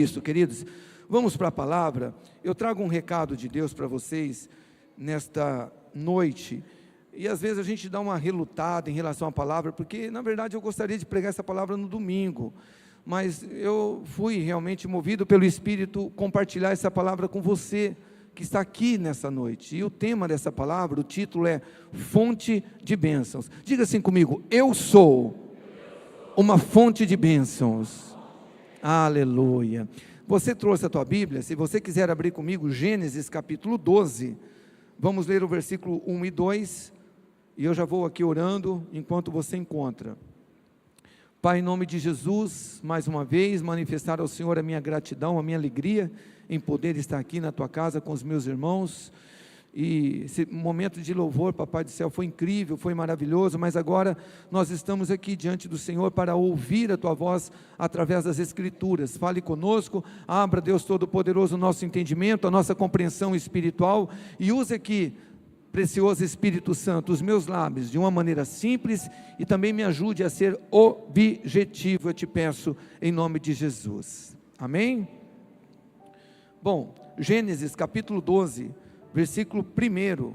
Cristo, queridos. Vamos para a palavra. Eu trago um recado de Deus para vocês nesta noite. E às vezes a gente dá uma relutada em relação à palavra, porque na verdade eu gostaria de pregar essa palavra no domingo. Mas eu fui realmente movido pelo Espírito compartilhar essa palavra com você que está aqui nessa noite. E o tema dessa palavra, o título é Fonte de Bênçãos. Diga assim comigo: eu sou uma fonte de bênçãos. Aleluia. Você trouxe a tua Bíblia? Se você quiser abrir comigo Gênesis capítulo 12, vamos ler o versículo 1 e 2, e eu já vou aqui orando enquanto você encontra. Pai, em nome de Jesus, mais uma vez, manifestar ao Senhor a minha gratidão, a minha alegria em poder estar aqui na tua casa com os meus irmãos. E esse momento de louvor, Papai do céu, foi incrível, foi maravilhoso, mas agora nós estamos aqui diante do Senhor para ouvir a tua voz através das Escrituras. Fale conosco, abra, Deus Todo-Poderoso, o nosso entendimento, a nossa compreensão espiritual, e use aqui, precioso Espírito Santo, os meus lábios de uma maneira simples, e também me ajude a ser objetivo, eu te peço em nome de Jesus, amém? Bom, Gênesis capítulo 12, versículo 1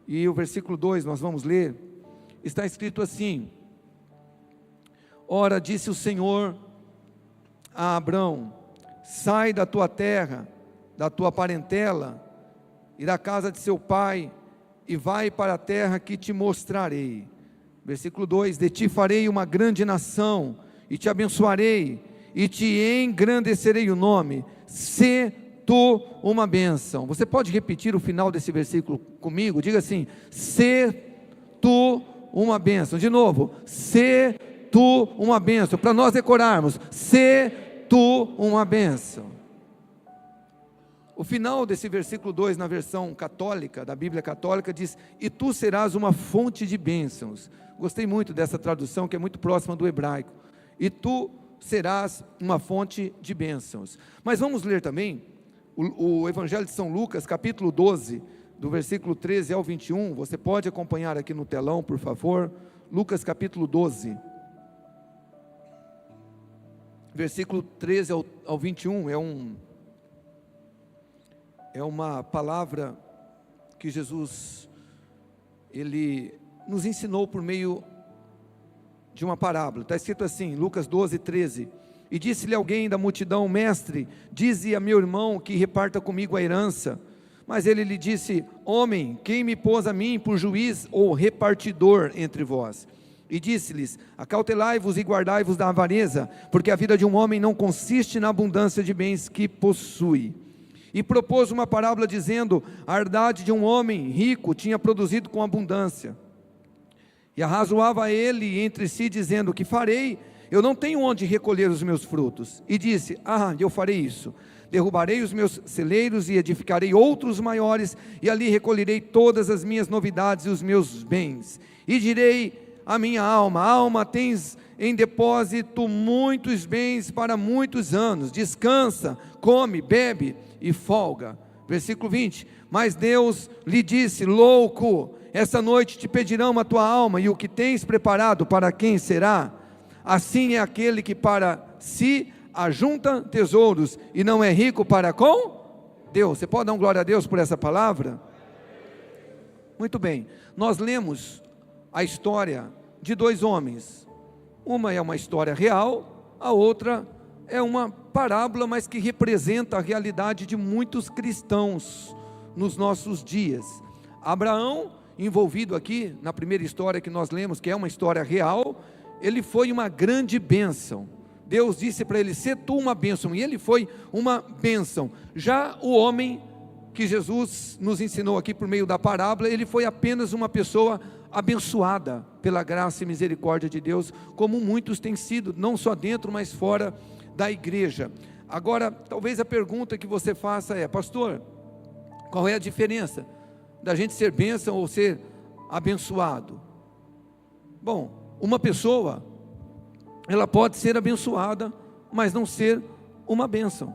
e o versículo 2 nós vamos ler, está escrito assim: ora, disse o Senhor a Abrão: sai da tua terra, da tua parentela e da casa de seu pai, e vai para a terra que te mostrarei. Versículo 2: de ti farei uma grande nação, e te abençoarei, e te engrandecerei o nome, se tu uma bênção. Você pode repetir o final desse versículo comigo? Diga assim: se tu uma bênção. De novo: se tu uma bênção, para nós decorarmos: se tu uma bênção. O final desse versículo 2, na versão católica, da Bíblia Católica, diz: e tu serás uma fonte de bênçãos. Gostei muito dessa tradução, que é muito próxima do hebraico. E tu serás uma fonte de bênçãos. Mas vamos ler também o Evangelho de São Lucas, capítulo 12, do versículo 13 ao 21, você pode acompanhar aqui no telão, por favor. Lucas capítulo 12, versículo 13 ao 21, é uma palavra que Jesus, Ele nos ensinou por meio de uma parábola. Está escrito assim, Lucas 12, 13, e disse-lhe alguém da multidão: mestre, dize a meu irmão que reparta comigo a herança. Mas ele lhe disse: homem, quem me pôs a mim por juiz ou repartidor entre vós? E disse-lhes: acautelai-vos e guardai-vos da avareza, porque a vida de um homem não consiste na abundância de bens que possui. E propôs uma parábola dizendo: a herdade de um homem rico tinha produzido com abundância. E arrazoava ele entre si, dizendo: que farei? Eu não tenho onde recolher os meus frutos. E disse: eu farei isso: derrubarei os meus celeiros e edificarei outros maiores, e ali recolherei todas as minhas novidades e os meus bens. E direi à minha alma: alma, tens em depósito muitos bens para muitos anos, descansa, come, bebe e folga. Versículo 20, mas Deus lhe disse: louco, esta noite te pedirão a tua alma, e o que tens preparado para quem será? Assim é aquele que para si ajunta tesouros, e não é rico para com Deus. Você pode dar glória a Deus por essa palavra? Muito bem, nós lemos a história de dois homens. Uma é uma história real, a outra é uma parábola, mas que representa a realidade de muitos cristãos nos nossos dias. Abraão, envolvido aqui na primeira história que nós lemos, que é uma história real, ele foi uma grande bênção. Deus disse para ele: sê tu uma bênção, e ele foi uma bênção. Já o homem que Jesus nos ensinou aqui por meio da parábola, ele foi apenas uma pessoa abençoada pela graça e misericórdia de Deus, como muitos têm sido, não só dentro, mas fora da igreja. Agora, talvez a pergunta que você faça é: pastor, qual é a diferença da gente ser bênção ou ser abençoado? Bom, uma pessoa, ela pode ser abençoada, mas não ser uma bênção.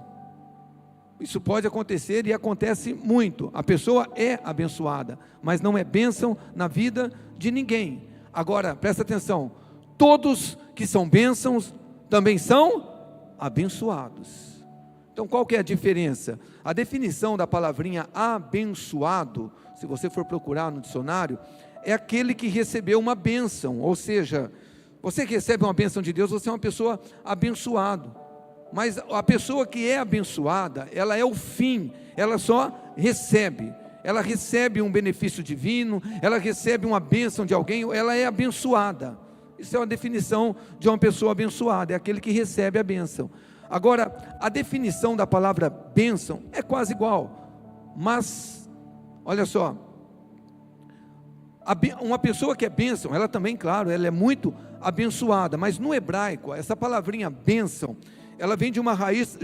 Isso pode acontecer e acontece muito. A pessoa é abençoada, mas não é bênção na vida de ninguém. Agora, presta atenção: todos que são bênçãos também são abençoados. Então qual que é a diferença? A definição da palavrinha abençoado, se você for procurar no dicionário, é aquele que recebeu uma bênção, ou seja, você que recebe uma bênção de Deus, você é uma pessoa abençoada. Mas a pessoa que é abençoada, ela é o fim, ela só recebe. Ela recebe um benefício divino, ela recebe uma bênção de alguém, ela é abençoada. Isso é uma definição de uma pessoa abençoada, é aquele que recebe a bênção. Agora, a definição da palavra bênção é quase igual, mas, olha só, uma pessoa que é bênção, ela também, claro, ela é muito abençoada, mas no hebraico, essa palavrinha bênção, ela vem de uma raiz,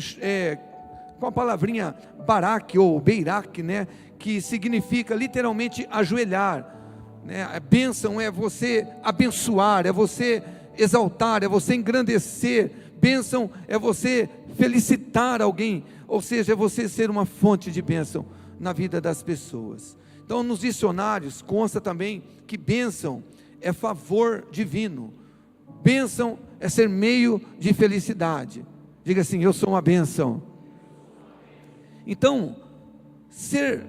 com a palavrinha barak ou beirak, né, que significa literalmente ajoelhar, né? A bênção é você abençoar, é você exaltar, é você engrandecer. Bênção é você felicitar alguém, ou seja, é você ser uma fonte de bênção na vida das pessoas. Então nos dicionários consta também que bênção é favor divino, bênção é ser meio de felicidade. Diga assim: eu sou uma bênção. Então, ser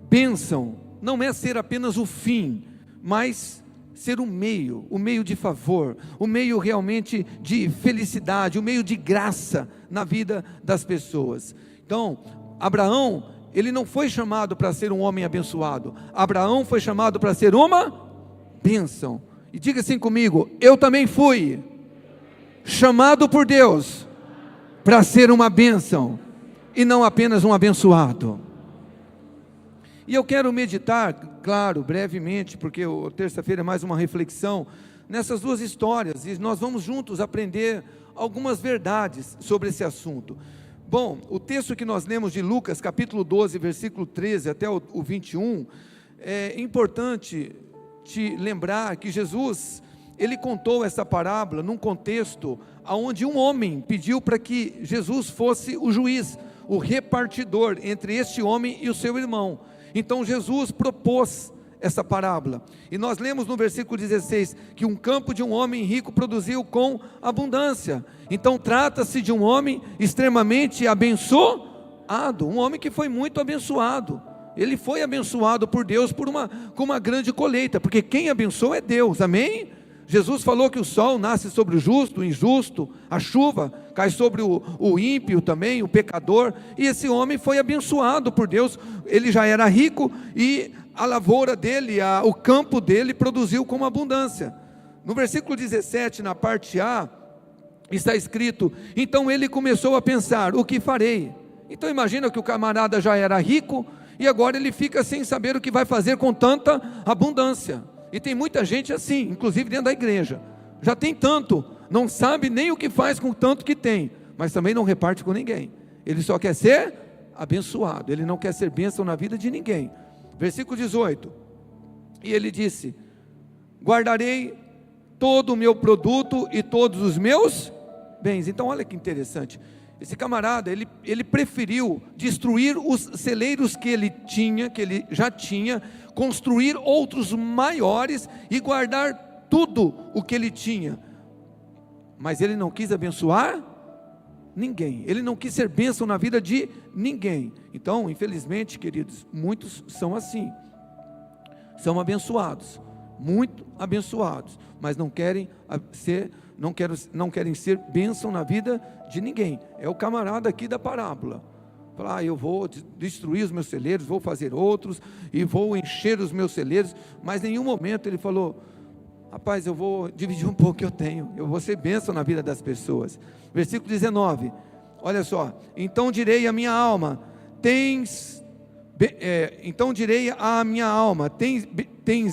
bênção não é ser apenas o fim, mas ser o meio de favor, o meio realmente de felicidade, o meio de graça na vida das pessoas. Então, Abraão, ele não foi chamado para ser um homem abençoado, Abraão foi chamado para ser uma bênção. E diga assim comigo: eu também fui chamado por Deus para ser uma bênção, e não apenas um abençoado. E eu quero meditar, claro, brevemente, porque terça-feira é mais uma reflexão, nessas duas histórias, e nós vamos juntos aprender algumas verdades sobre esse assunto. Bom, o texto que nós lemos de Lucas, capítulo 12, versículo 13 até o 21, é importante te lembrar que Jesus, ele contou essa parábola num contexto onde um homem pediu para que Jesus fosse o juiz, o repartidor entre este homem e o seu irmão. Então Jesus propôs essa parábola, e nós lemos no versículo 16, que um campo de um homem rico produziu com abundância. Então trata-se de um homem extremamente abençoado, um homem que foi muito abençoado. Ele foi abençoado por Deus com uma grande colheita, porque quem abençoa é Deus, amém? Jesus falou que o sol nasce sobre o justo, o injusto, a chuva cai sobre o ímpio também, o pecador, e esse homem foi abençoado por Deus. Ele já era rico e a lavoura dele, o campo dele produziu com abundância. No versículo 17, na parte A, está escrito: então ele começou a pensar, o que farei? Então imagina que o camarada já era rico, e agora ele fica sem saber o que vai fazer com tanta abundância. E tem muita gente assim, inclusive dentro da igreja, já tem tanto, não sabe nem o que faz com tanto que tem, mas também não reparte com ninguém. Ele só quer ser abençoado, ele não quer ser bênção na vida de ninguém. Versículo 18, e ele disse: guardarei todo o meu produto e todos os meus bens. Então olha que interessante, esse camarada, ele preferiu destruir os celeiros que ele já tinha, construir outros maiores e guardar tudo o que ele tinha, mas ele não quis abençoar ninguém, ele não quis ser bênção na vida de ninguém. Então, infelizmente, queridos, muitos são assim, são abençoados, muito abençoados, mas não querem ser bênção na vida de ninguém. É o camarada aqui da parábola. Falar: eu vou destruir os meus celeiros, vou fazer outros, e vou encher os meus celeiros, mas em nenhum momento ele falou: rapaz, eu vou dividir um pouco o que eu tenho, eu vou ser bênção na vida das pessoas. Versículo 19, olha só: então direi à minha alma, tens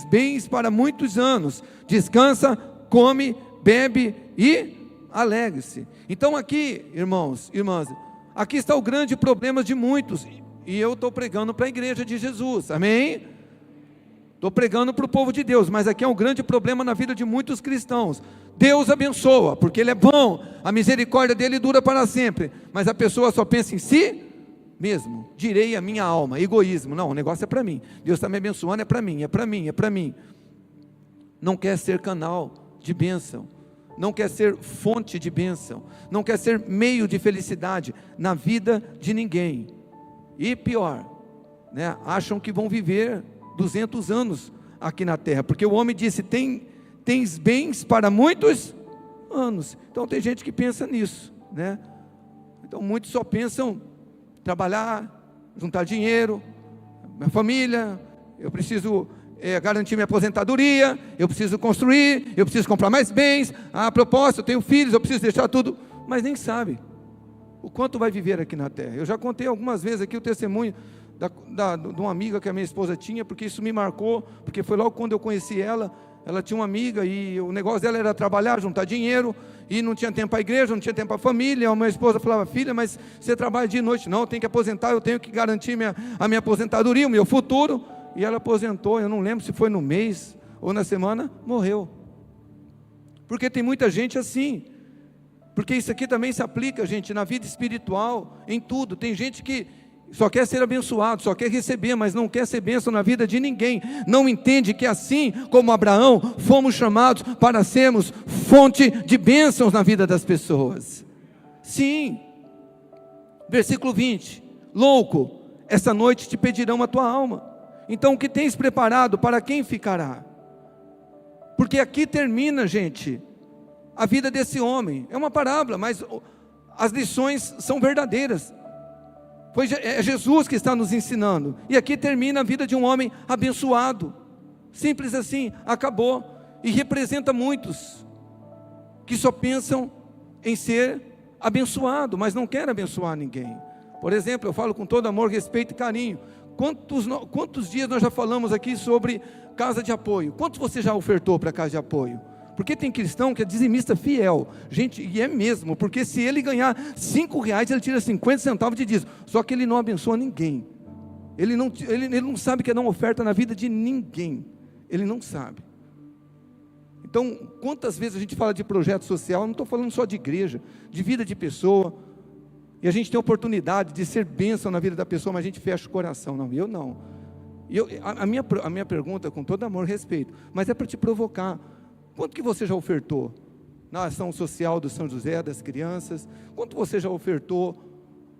bens para muitos anos, descansa, come, bebe e alegre-se. Então aqui, irmãos, irmãs, aqui está o grande problema de muitos, e eu estou pregando para a igreja de Jesus, amém? Estou pregando para o povo de Deus, mas aqui é um grande problema na vida de muitos cristãos. Deus abençoa, porque Ele é bom, a misericórdia dEle dura para sempre, mas a pessoa só pensa em si mesmo. Direi a minha alma, egoísmo, não, o negócio é para mim, Deus está me abençoando, é para mim, é para mim, é para mim. Não quer ser canal de bênção, não quer ser fonte de bênção, não quer ser meio de felicidade na vida de ninguém. E pior, né, acham que vão viver 200 anos aqui na terra, porque o homem disse, tens bens para muitos anos. Então tem gente que pensa nisso, né? Então muitos só pensam trabalhar, juntar dinheiro, minha família, eu preciso garantir minha aposentadoria, eu preciso construir, eu preciso comprar mais bens, a propósito, eu tenho filhos, eu preciso deixar tudo, mas nem sabe o quanto vai viver aqui na terra. Eu já contei algumas vezes aqui o testemunho de uma amiga que a minha esposa tinha, porque isso me marcou, porque foi logo quando eu conheci ela. Ela tinha uma amiga e o negócio dela era trabalhar, juntar dinheiro, e não tinha tempo para a igreja, não tinha tempo para a família. A minha esposa falava, filha, mas você trabalha dia e noite. Não, eu tenho que aposentar, eu tenho que garantir a minha aposentadoria, o meu futuro. E ela aposentou, eu não lembro se foi no mês ou na semana, morreu. Porque tem muita gente assim, porque isso aqui também se aplica, gente, na vida espiritual, em tudo. Tem gente que só quer ser abençoado, só quer receber, mas não quer ser bênção na vida de ninguém. Não entende que assim como Abraão, fomos chamados para sermos fonte de bênçãos na vida das pessoas. Sim. Versículo 20. Louco, essa noite te pedirão a tua alma. Então o que tens preparado, para quem ficará? Porque aqui termina, gente, a vida desse homem. É uma parábola, mas as lições são verdadeiras. É Jesus que está nos ensinando. E aqui termina a vida de um homem abençoado. Simples assim, acabou. E representa muitos que só pensam em ser abençoado, mas não querem abençoar ninguém. Por exemplo, eu falo com todo amor, respeito e carinho. Quantos dias nós já falamos aqui sobre casa de apoio? Quantos você já ofertou para casa de apoio? Porque tem cristão que é dizimista fiel, gente, e é mesmo, porque se ele ganhar R$5, ele tira 50 centavos de dízimo, só que ele não abençoa ninguém, ele não sabe que é dar uma oferta na vida de ninguém, ele não sabe. Então, quantas vezes a gente fala de projeto social, não estou falando só de igreja, de vida de pessoa, e a gente tem a oportunidade de ser bênção na vida da pessoa, mas a gente fecha o coração. Não, eu não. A minha pergunta, com todo amor e respeito, mas é para te provocar. Quanto que você já ofertou na ação social do São José, das crianças? Quanto você já ofertou?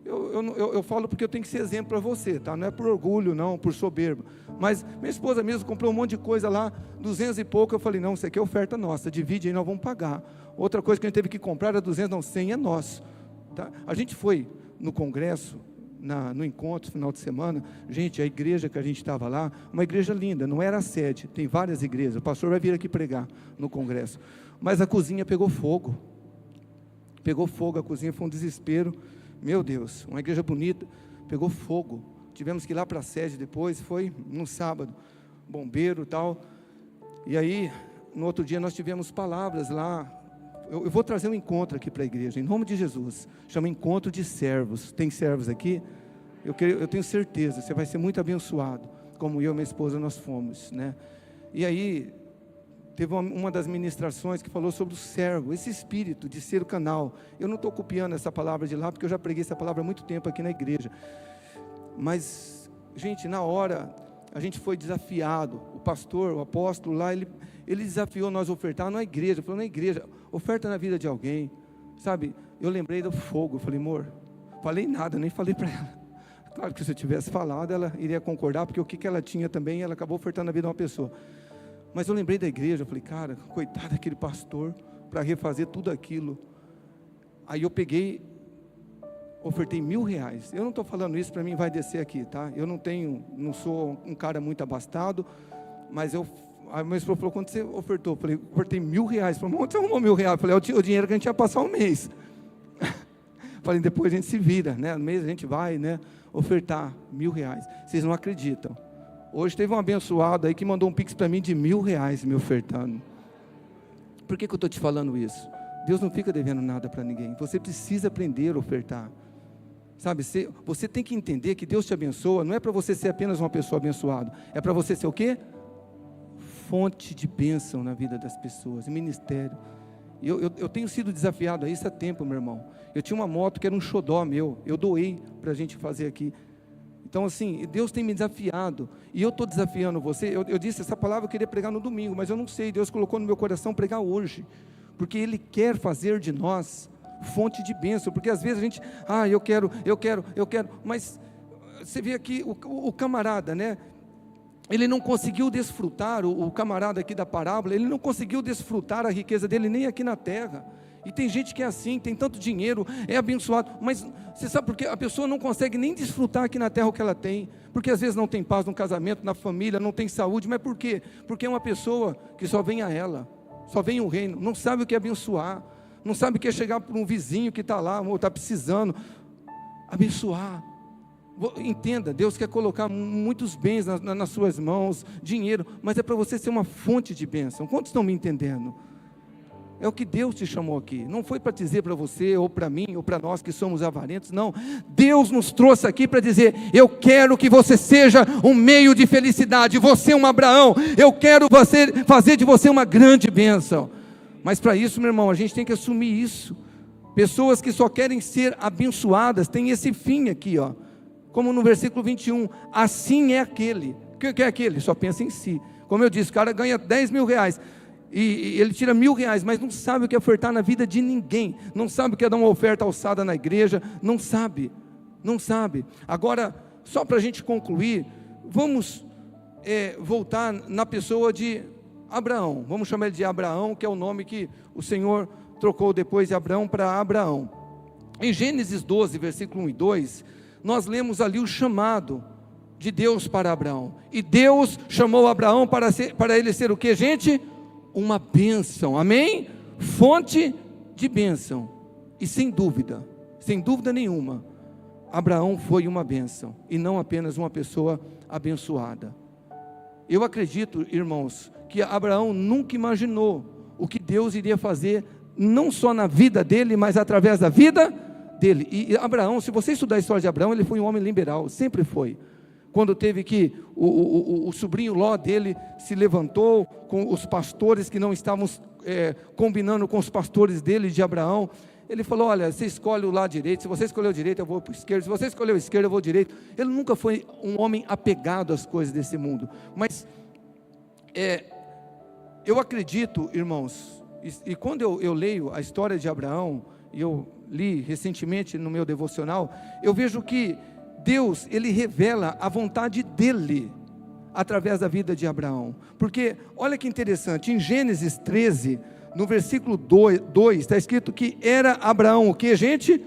Eu falo porque eu tenho que ser exemplo para você, tá? Não é por orgulho, não, por soberba. Mas minha esposa mesmo comprou um monte de coisa lá, 200 e pouco. Eu falei, não, isso aqui é oferta nossa, divide aí, nós vamos pagar. Outra coisa que a gente teve que comprar era 200, não, 100 é nosso. Tá? A gente foi no congresso, no encontro, final de semana, gente, a igreja que a gente estava lá, uma igreja linda, não era a sede, tem várias igrejas, o pastor vai vir aqui pregar no congresso, mas a cozinha pegou fogo a cozinha, foi um desespero, meu Deus, uma igreja bonita, pegou fogo, tivemos que ir lá para a sede depois, foi no sábado, bombeiro e tal, e aí, no outro dia nós tivemos palavras lá. Eu vou trazer um encontro aqui para a igreja, em nome de Jesus, chama Encontro de Servos. Tem servos aqui? Eu tenho certeza, você vai ser muito abençoado, como eu e minha esposa nós fomos, né? E aí, teve uma das ministrações que falou sobre o servo, esse espírito de ser o canal. Eu não estou copiando essa palavra de lá, porque eu já preguei essa palavra há muito tempo aqui na igreja. Mas, gente, na hora, a gente foi desafiado, o pastor, o apóstolo lá, ele desafiou nós a ofertar na igreja, falou na igreja, oferta na vida de alguém, sabe? Eu lembrei do fogo, eu falei, amor, falei nada, nem falei para ela. Claro que se eu tivesse falado, ela iria concordar, porque o que ela tinha também, ela acabou ofertando na vida de uma pessoa. Mas eu lembrei da igreja, eu falei, cara, coitado daquele pastor, para refazer tudo aquilo. Aí eu peguei, ofertei R$1.000, eu não estou falando isso para mim, vai descer aqui, tá? Eu não sou um cara muito abastado, mas a minha esposa falou, quanto você ofertou? Eu falei, ofertei R$1.000. Falei, onde você arrumou R$1.000? Eu falei, o dinheiro que a gente ia passar um mês. Falei, depois a gente se vira, né? No mês a gente vai, né? Ofertar R$1.000. Vocês não acreditam. Hoje teve um abençoado aí que mandou um pix para mim de R$1.000 me ofertando. Por que eu estou te falando isso? Deus não fica devendo nada para ninguém. Você precisa aprender a ofertar. Sabe, você tem que entender que Deus te abençoa, não é para você ser apenas uma pessoa abençoada, é para você ser o quê? Fonte de bênção na vida das pessoas, ministério. Eu tenho sido desafiado a isso há tempo, meu irmão. Eu tinha uma moto que era um xodó meu, eu doei para a gente fazer aqui. Então assim, Deus tem me desafiado, e eu estou desafiando você. Eu disse, essa palavra eu queria pregar no domingo, mas eu não sei, Deus colocou no meu coração pregar hoje, porque Ele quer fazer de nós fonte de bênção, porque às vezes a gente, eu quero, mas você vê aqui o camarada, né? Ele não conseguiu desfrutar, o camarada aqui da parábola, ele não conseguiu desfrutar a riqueza dele nem aqui na terra. E tem gente que é assim, tem tanto dinheiro, é abençoado, mas você sabe por quê? A pessoa não consegue nem desfrutar aqui na terra o que ela tem, porque às vezes não tem paz no casamento, na família, não tem saúde, mas por quê? Porque é uma pessoa que só vem a ela, só vem o reino, não sabe o que é abençoar, não sabe o que é chegar para um vizinho que está lá, ou está precisando, abençoar. Entenda, Deus quer colocar muitos bens nas suas mãos, dinheiro, mas é para você ser uma fonte de bênção. Quantos estão me entendendo? É o que Deus te chamou aqui, não foi para dizer para você, ou para mim, ou para nós que somos avarentos, não. Deus nos trouxe aqui para dizer, eu quero que você seja um meio de felicidade, você um Abraão, eu quero fazer de você uma grande bênção. Mas para isso, meu irmão, a gente tem que assumir isso. Pessoas que só querem ser abençoadas, tem esse fim aqui, ó. Como no versículo 21, assim é aquele. O que é aquele? Só pensa em si. Como eu disse, o cara ganha 10 mil reais, e ele tira R$1.000, mas não sabe o que é ofertar na vida de ninguém, não sabe o que é dar uma oferta alçada na igreja, não sabe. Agora, só para a gente concluir, vamos voltar na pessoa de Abraão, vamos chamar ele de Abraão, que é o nome que o Senhor trocou depois de Abraão para Abraão. Em Gênesis 12, versículo 1 e 2, nós lemos ali o chamado de Deus para Abraão, e Deus chamou Abraão para ele ser o que, gente? Uma bênção, amém? Fonte de bênção, e sem dúvida nenhuma, Abraão foi uma bênção, e não apenas uma pessoa abençoada. Eu acredito, irmãos, que Abraão nunca imaginou o que Deus iria fazer, não só na vida dele, mas através da vida dele. E Abraão, se você estudar a história de Abraão, ele foi um homem liberal, sempre foi. Quando teve que, o sobrinho Ló dele se levantou com os pastores que não estavam combinando com os pastores dele de Abraão, ele falou, olha, você escolhe o lado direito, se você escolher o direito eu vou para o esquerdo, se você escolher o esquerdo eu vou direito. Ele nunca foi um homem apegado às coisas desse mundo, mas eu acredito, irmãos, e quando eu leio a história de Abraão, e eu li recentemente no meu devocional, eu vejo que Deus, Ele revela a vontade dEle, através da vida de Abraão, porque, olha que interessante, em Gênesis 13, no versículo 2, está escrito que era Abraão, o que, gente?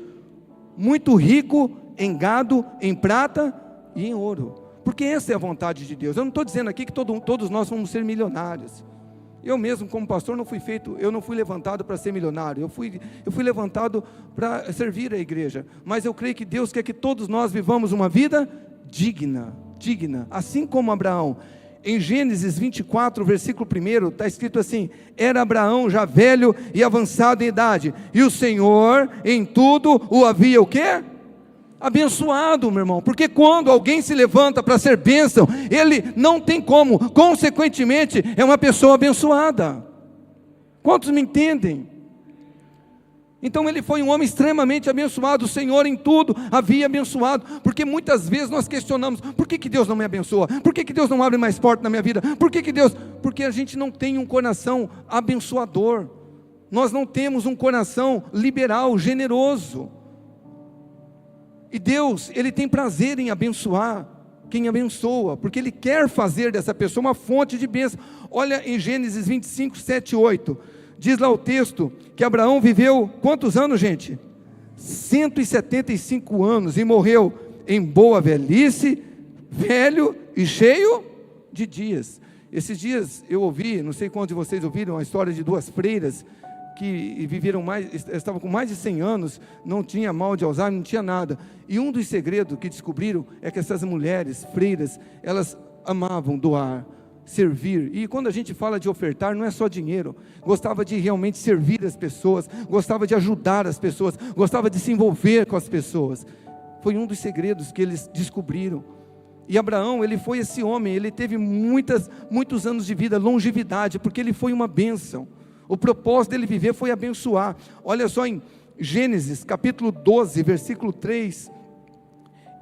Muito rico em gado, em prata e em ouro, porque essa é a vontade de Deus. Eu não estou dizendo aqui que todos nós vamos ser milionários, eu mesmo como pastor eu não fui levantado para ser milionário, eu fui levantado para servir a igreja, mas eu creio que Deus quer que todos nós vivamos uma vida digna, assim como Abraão. Em Gênesis 24, versículo 1, está escrito assim, era Abraão já velho e avançado em idade, e o Senhor em tudo o havia o quê? Abençoado, meu irmão, porque quando alguém se levanta para ser bênção, ele não tem como, consequentemente, é uma pessoa abençoada. Quantos me entendem? Então ele foi um homem extremamente abençoado, o Senhor em tudo havia abençoado, porque muitas vezes nós questionamos, por que Deus não me abençoa? Por que Deus não abre mais portas na minha vida? Porque a gente não tem um coração abençoador, nós não temos um coração liberal, generoso, e Deus, Ele tem prazer em abençoar quem abençoa, porque Ele quer fazer dessa pessoa uma fonte de bênção. Olha em Gênesis 25, 7 e 8, diz lá o texto, que Abraão viveu, quantos anos, gente? 175 anos, e morreu em boa velhice, velho e cheio de dias. Esses dias eu ouvi, não sei quantos de vocês ouviram, a história de duas freiras, que estavam com mais de 100 anos, não tinha mal de Alzheimer, não tinha nada, e um dos segredos que descobriram, é que essas mulheres, freiras, elas amavam doar, servir, e quando a gente fala de ofertar, não é só dinheiro, gostava de realmente servir as pessoas, gostava de ajudar as pessoas, gostava de se envolver com as pessoas, foi um dos segredos que eles descobriram. E Abraão, ele foi esse homem, ele teve muitos anos de vida, longevidade, porque ele foi uma bênção. O propósito dele viver foi abençoar. Olha só em Gênesis capítulo 12, versículo 3,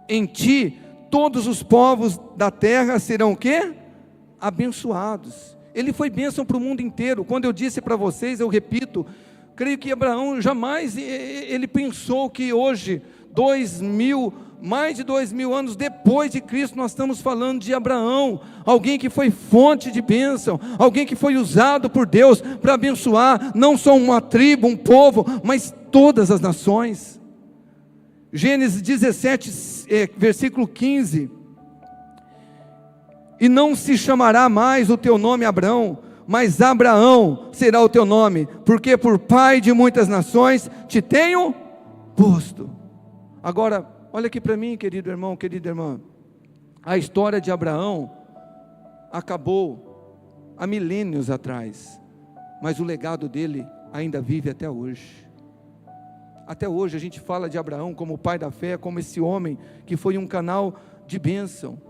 em ti todos os povos da terra serão o quê? Abençoados, Ele foi bênção para o mundo inteiro. Quando eu disse para vocês, eu repito, creio que Abraão jamais ele pensou que hoje, mais de 2000 anos depois de Cristo, nós estamos falando de Abraão, alguém que foi fonte de bênção, alguém que foi usado por Deus para abençoar, não só uma tribo, um povo, mas todas as nações. Gênesis 17, versículo 15, e não se chamará mais o teu nome Abrão, mas Abraão será o teu nome, porque por pai de muitas nações te tenho posto. Agora, olha aqui para mim, querido irmão, querida irmã, a história de Abraão acabou há milênios atrás, mas o legado dele ainda vive até hoje. Até hoje a gente fala de Abraão como o pai da fé, como esse homem que foi um canal de bênção.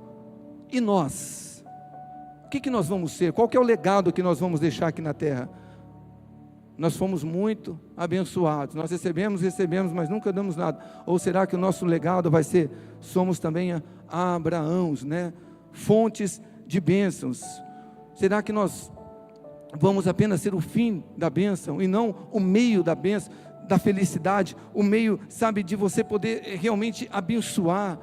E nós? O que nós vamos ser? Qual que é o legado que nós vamos deixar aqui na terra? Nós fomos muito abençoados, nós recebemos, mas nunca damos nada. Ou será que o nosso legado vai ser, somos também Abraãos, né? Fontes de bênçãos. Será que nós vamos apenas ser o fim da bênção e não o meio da bênção, da felicidade, o meio, sabe, de você poder realmente abençoar,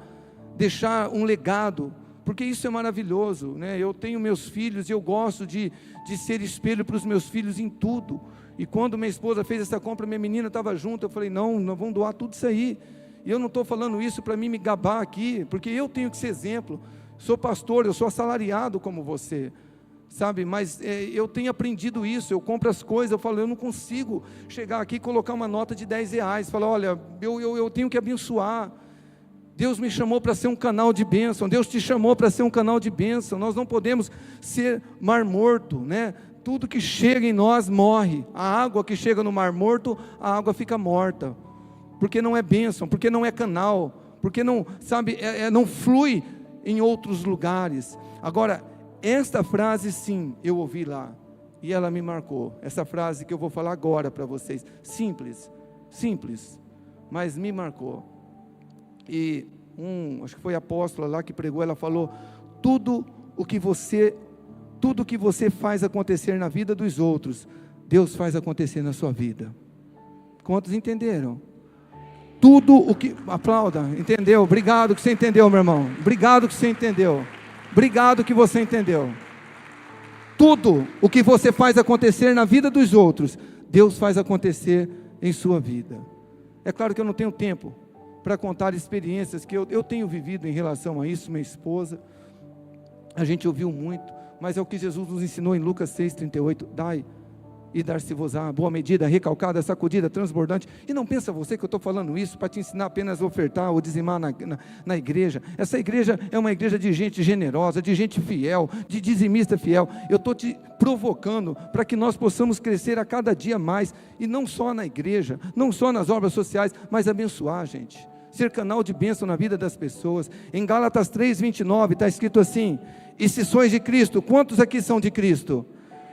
deixar um legado, porque isso é maravilhoso, né? Eu tenho meus filhos e eu gosto de ser espelho para os meus filhos em tudo. E quando minha esposa fez essa compra, minha menina estava junto, eu falei, não, nós vamos doar tudo isso aí. E eu não estou falando isso para mim me gabar aqui, porque eu tenho que ser exemplo. Sou pastor, eu sou assalariado como você, sabe, mas eu tenho aprendido isso. Eu compro as coisas, eu falo, eu não consigo chegar aqui e colocar uma nota de R$10, falar, olha, eu tenho que abençoar. Deus me chamou para ser um canal de bênção, Deus te chamou para ser um canal de bênção. Nós não podemos ser mar morto, né? Tudo que chega em nós morre. A água que chega no mar morto, a água fica morta, porque não é bênção, porque não é canal, porque não, sabe, não flui em outros lugares. Agora, esta frase sim, eu ouvi lá, e ela me marcou, essa frase que eu vou falar agora para vocês, simples, mas me marcou. E acho que foi a apóstola lá que pregou, ela falou, tudo o que você faz acontecer na vida dos outros, Deus faz acontecer na sua vida. Quantos entenderam? Tudo o que, aplauda, entendeu? Obrigado que você entendeu, meu irmão, obrigado que você entendeu. Obrigado que você entendeu. Tudo o que você faz acontecer na vida dos outros, Deus faz acontecer em sua vida. É claro que eu não tenho tempo para contar experiências que eu tenho vivido em relação a isso. Minha esposa, a gente ouviu muito, mas é o que Jesus nos ensinou em Lucas 6,38, dai e dar-se-vos-á, boa medida, recalcada, sacudida, transbordante. E não pensa você que eu estou falando isso para te ensinar apenas a ofertar ou dizimar na igreja. Essa igreja é uma igreja de gente generosa, de gente fiel, de dizimista fiel. Eu estou te provocando para que nós possamos crescer a cada dia mais, e não só na igreja, não só nas obras sociais, mas abençoar, gente, ser canal de bênção na vida das pessoas. Em Gálatas 3,29 está escrito assim, e se sois de Cristo, quantos aqui são de Cristo?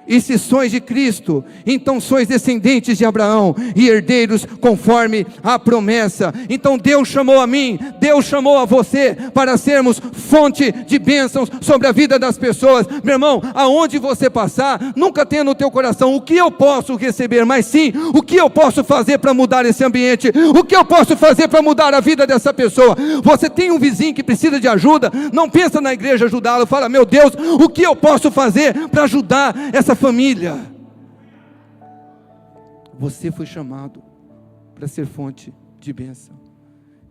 E se sois de Cristo, então sois descendentes de Abraão e herdeiros conforme a promessa. Então Deus chamou a mim, Deus chamou a você para sermos fonte de bênçãos sobre a vida das pessoas. Meu irmão, aonde você passar, nunca tenha no teu coração o que eu posso receber, mas sim o que eu posso fazer para mudar esse ambiente, o que eu posso fazer para mudar a vida dessa pessoa. Você tem um vizinho que precisa de ajuda, não pensa na igreja ajudá-lo, fala, meu Deus, o que eu posso fazer para ajudar essa família? Você foi chamado para ser fonte de bênção.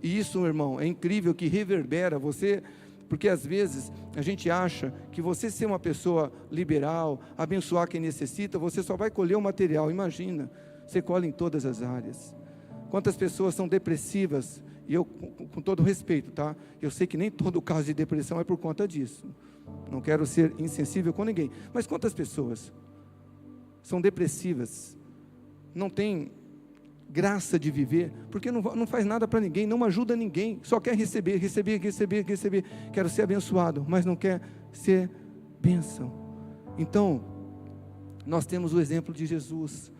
E isso, meu irmão, é incrível que reverbera você, porque às vezes a gente acha que você ser uma pessoa liberal, abençoar quem necessita, você só vai colher o material. Imagina, você colhe em todas as áreas. Quantas pessoas são depressivas, e eu, com todo respeito, tá? Eu sei que nem todo caso de depressão é por conta disso. Não quero ser insensível com ninguém, mas quantas pessoas são depressivas, não tem graça de viver, porque não faz nada para ninguém, não ajuda ninguém, só quer receber, quero ser abençoado, mas não quer ser bênção. Então, nós temos o exemplo de Jesus,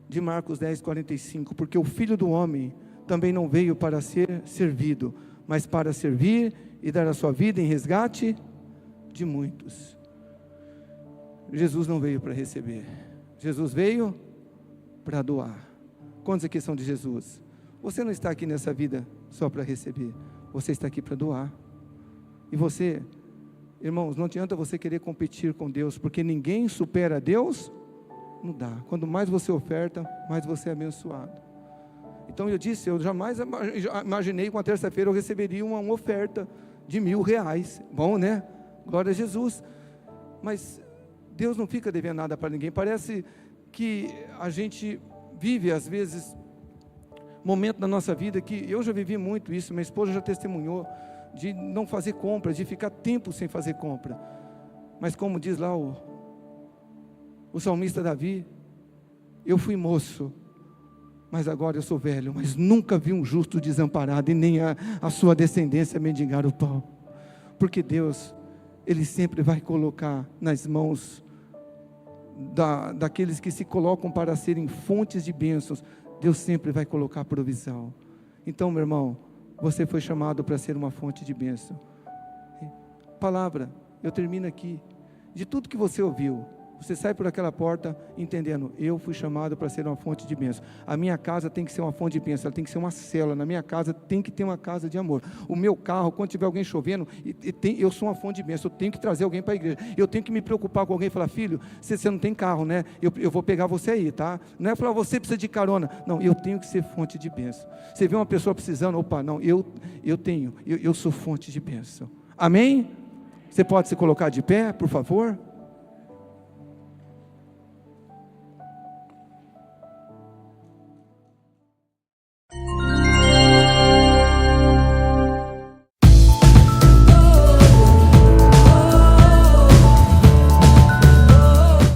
de Marcos 10:45, porque o Filho do Homem também não veio para ser servido, mas para servir e dar a sua vida em resgate de muitos. Jesus não veio para receber, Jesus veio para doar. Quantos aqui são de Jesus? Você não está aqui nessa vida só para receber, você está aqui para doar. E você, irmãos, não adianta você querer competir com Deus, porque ninguém supera Deus, não dá. Quanto mais você oferta, mais você é abençoado. Então eu disse, eu jamais imaginei que uma terça-feira eu receberia uma oferta de R$1.000, bom, né? Glória a Jesus. Mas Deus não fica devendo nada para ninguém. Parece que a gente vive às vezes momento na nossa vida que eu já vivi muito isso, minha esposa já testemunhou, de não fazer compra, de ficar tempo sem fazer compra. Mas como diz lá o salmista Davi, eu fui moço, mas agora eu sou velho, mas nunca vi um justo desamparado, e nem a sua descendência mendigar o pão. Porque Deus, Ele sempre vai colocar nas mãos daqueles que se colocam para serem fontes de bênçãos, Deus sempre vai colocar provisão. Então, meu irmão, você foi chamado para ser uma fonte de bênção. Palavra, eu termino aqui. De tudo que você ouviu, você sai por aquela porta entendendo, eu fui chamado para ser uma fonte de bênção. A minha casa tem que ser uma fonte de bênção, ela tem que ser uma célula. Na minha casa tem que ter uma casa de amor. O meu carro, quando tiver alguém chovendo, eu sou uma fonte de bênção, eu tenho que trazer alguém para a igreja. Eu tenho que me preocupar com alguém e falar, filho, você não tem carro, né? Eu vou pegar você aí, tá? Não é falar, você precisa de carona. Não, eu tenho que ser fonte de bênção. Você vê uma pessoa precisando, opa, não, eu sou fonte de bênção. Amém? Você pode se colocar de pé, por favor?